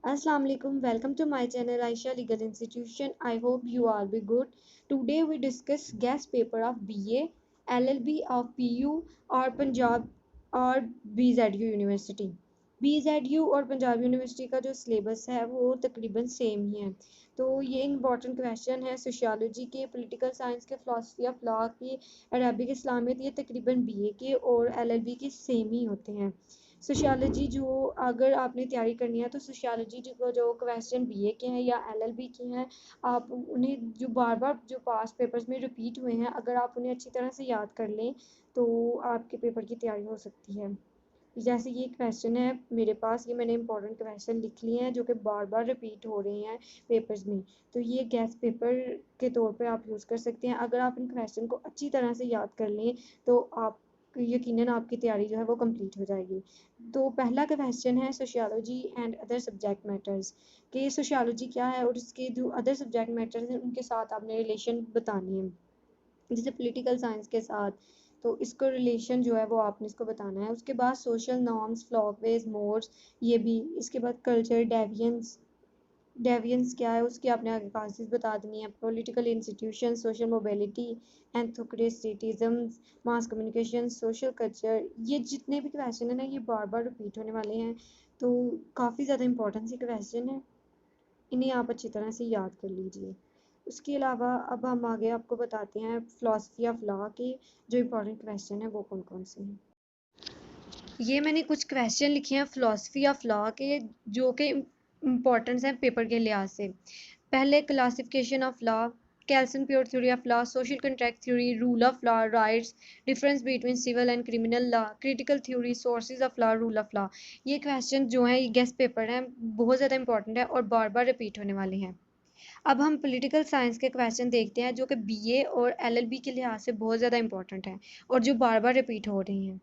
Assalamu alaikum. Welcome to my channel Aisha Legal Institution. I hope you all be good. Today we discuss guest paper of BA, LLB of PU और पंजाब और BZU university. BZU और Punjab university का जो syllabus है वो तकरीबन same ही है। तो ये इंपॉर्टेंट क्वेश्चन है सोशियोलॉजी के, पॉलिटिकल साइंस के, फिलोसफी ऑफ लॉ के, अरबिक इस्लामियत, ये तकरीबन BA के और LLB के सेम ही होते हैं। सोशियोलॉजी जो अगर आपने तैयारी करनी है तो सोशियोलॉजी जो क्वेश्चन बीए के हैं या एलएलबी के हैं, आप उन्हें जो बार बार जो पास पेपर्स में रिपीट हुए हैं, अगर आप उन्हें अच्छी तरह से याद कर लें तो आपके पेपर की तैयारी हो सकती है। जैसे ये क्वेश्चन है मेरे पास, ये मैंने इंपॉर्टेंट क्वेश्चन लिख लिए हैं जो कि बार बार रिपीट हो रहे हैं पेपर्स में। तो ये गेस्ट पेपर के तौर पे आप यूज़ कर सकते हैं। अगर आप इन क्वेश्चन को अच्छी तरह से याद कर लें तो आप यकीनन आपकी तैयारी जो है वो कंप्लीट हो जाएगी। तो पहला क्वेश्चन है sociology and other subject matters, कि सोशियोलॉजी क्या है और इसके जो अदर सब्जेक्ट मैटर्स हैं उनके साथ आपने रिलेशन बतानी है, जैसे पॉलिटिकल साइंस के साथ। तो इसको रिलेशन जो है वो आपने इसको बताना है। उसके बाद सोशल नॉर्म्स, फ्लॉकवेज, मोड्स, ये भी। इसके बाद कल्चर डेविएंस, डेविएंस क्या है उसकी आपने आगे कासेस बता देनी है। पॉलिटिकल इंस्टीट्यूशन, सोशल मोबिलिटी, एंथोक्रेटिज्म, मास कम्युनिकेशन, सोशल कल्चर, ये जितने भी क्वेश्चन है ना ये बार बार रिपीट होने वाले हैं। तो काफ़ी ज़्यादा इंपॉर्टेंट से क्वेश्चन है, इन्हें आप अच्छी तरह से याद कर लीजिए। उसके अलावा अब हम आगे आपको बताते हैं फ़िलासफ़ी ऑफ लॉ के जो इम्पोर्टेंट क्वेश्चन है वो कौन कौन से हैं। ये मैंने कुछ क्वेश्चन लिखे हैं फ़िलासफ़ी ऑफ लॉ के जो कि इम्पोर्टेंस हैं पेपर के लिहाज से। पहले classification of law, Kelsen pure theory of law, social contract theory, rule of law, rights, difference between civil and criminal law, critical theory, sources of law, rule of law. ये question जो हैं ये guest paper हैं, बहुत ज़्यादा important है और बार बार repeat होने वाले हैं। अब हम पॉलिटिकल साइंस के क्वेश्चन देखते हैं जो कि बीए और एलएलबी के लिहाज से बहुत ज़्यादा इंपॉर्टेंट हैं और जो बार बार रिपीट हो रही हैं।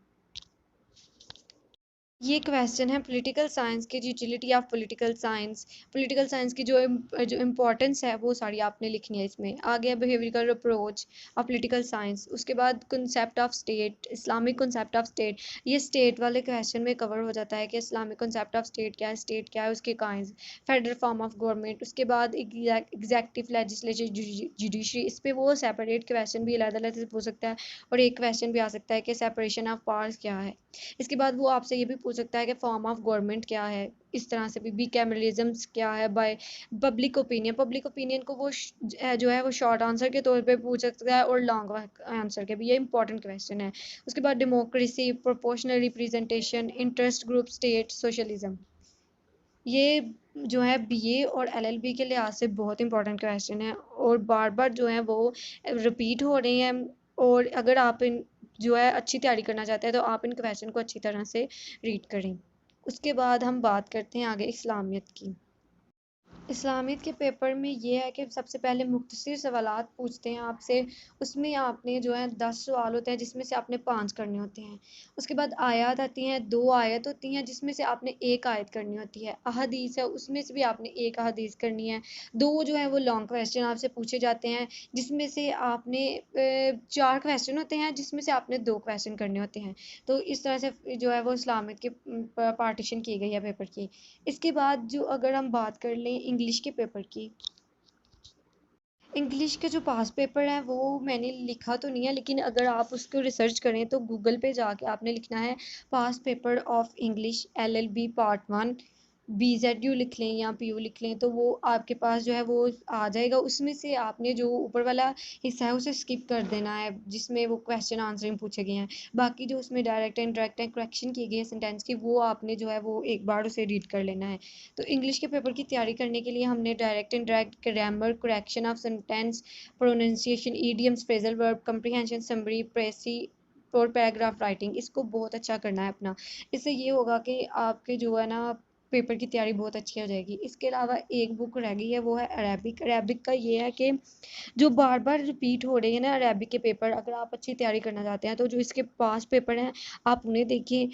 ये क्वेश्चन है पॉलिटिकल साइंस की, यूटिलिटी ऑफ पॉलिटिकल साइंस की जो इम्पोर्टेंस है वो सारी आपने लिखनी है इसमें। आ गया behavioural approach of political science. उसके बाद concept of state, Islamic concept of state, ये स्टेट वाले क्वेश्चन में कवर हो जाता है कि इस्लामिक कंसेप्ट ऑफ स्टेट क्या है, उसके coins, federal form of government. उसके बाद एग्जेक्टिव, लेजिस्लेचर, जुडिशरी, इस पर वो सेपरेट क्वेश्चन भी अलग-अलग से पूछ सकता है और एक क्वेश्चन भी आ सकता है कि सेपरेशन ऑफ पावर्स क्या है। इसके बाद वो आपसे ये भी पूछ सकता है कि फॉर्म ऑफ गवर्नमेंट क्या है। इस तरह से भी बिकैमरलिज्म क्या है, बाय पब्लिक ओपिनियन को वो जो है वो शॉर्ट आंसर के तौर पे पूछ सकता है और लॉन्ग आंसर के भी। ये इंपॉर्टेंट क्वेश्चन है। उसके बाद democracy, proportional representation, interest group, state, socialism, ये जो है बीए और एलएलबी के लिहाज से बहुत इंपॉर्टेंट क्वेश्चन है और बार बार जो है वो रिपीट हो रहे हैं। और अगर आप इन जो है अच्छी तैयारी करना चाहते हैं तो आप इन क्वेश्चन को अच्छी तरह से रीड करें। उसके बाद हम बात करते हैं आगे इस्लामियत की। इस्लामियत के पेपर में ये है कि सबसे पहले मुख्तसर सवालात पूछते हैं आपसे। उसमें आपने जो है 10 सवाल होते हैं जिसमें से आपने 5 करने होते हैं। उसके बाद आयत आती हैं, 2 आयत होती हैं जिसमें से आपने 1 आयत करनी होती है। अहादीस है, उसमें से भी आपने 1 अहादीस करनी है। 2 जो है वो लॉन्ग क्वेश्चन आपसे पूछे जाते हैं जिसमें से आपने 4 क्वेश्चन होते हैं जिसमें से आपने 2 क्वेश्चन करने होते हैं। तो इस तरह से जो है वो इस्लामियत के पार्टीशन की गई है पेपर की। इसके बाद जो अगर हम बात कर लें इंग्लिश के पेपर की, इंग्लिश के जो पास पेपर है वो मैंने लिखा तो नहीं है, लेकिन अगर आप उसको रिसर्च करें तो गूगल पे जाके आपने लिखना है पास paper of English LLB part 1, BZU लिख लें या पीयू लिख लें तो वो आपके पास जो है वो आ जाएगा। उसमें से आपने जो ऊपर वाला हिस्सा है उसे स्किप कर देना है जिसमें वो क्वेश्चन आंसरिंग पूछे गए हैं। बाकी जो उसमें डायरेक्ट इंडायरेक्ट करेक्शन की गई है सेंटेंस की, वो आपने जो है वो एक बार उसे रीड कर लेना है। तो इंग्लिश के पेपर की तैयारी करने के लिए हमने direct indirect, grammar, correction of sentence, pronunciation, idioms, phrasal verb, comprehension, summary, precis और पैराग्राफ राइटिंग, इसको बहुत अच्छा करना है अपना। इससे ये होगा कि आपके जो है ना पेपर की तैयारी बहुत अच्छी हो जाएगी। इसके अलावा एक बुक रह गई है वो है अरेबिक। अरेबिक का ये है कि जो बार बार रिपीट हो रही है ना अरेबिक के पेपर, अगर आप अच्छी तैयारी करना चाहते हैं तो जो इसके पास पेपर हैं आप उन्हें देखिए,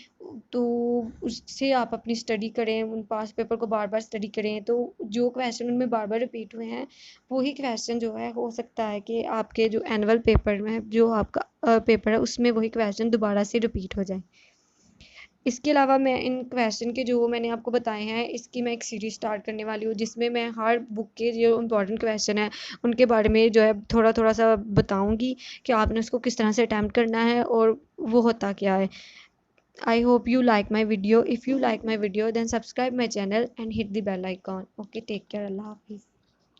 तो उससे आप अपनी स्टडी करें, उन पास पेपर को बार बार स्टडी करें तो जो क्वेश्चन उनमें बार बार रिपीट हुए हैं वही क्वेश्चन जो है हो सकता है कि आपके जो एनुअल पेपर में जो आपका पेपर है उसमें वही क्वेश्चन दोबारा से रिपीट हो जाए। इसके अलावा मैं इन क्वेश्चन के जो मैंने आपको बताए हैं, इसकी मैं एक सीरीज स्टार्ट करने वाली हूँ, जिसमें मैं हर बुक के जो इम्पोर्टेंट क्वेश्चन है उनके बारे में जो है थोड़ा थोड़ा सा बताऊंगी कि आपने उसको किस तरह से अटैम्प्ट करना है और वो होता क्या है। I hope you like my video. If you like my video, then subscribe my channel and hit the bell icon. Okay, take care. Allah Hafiz.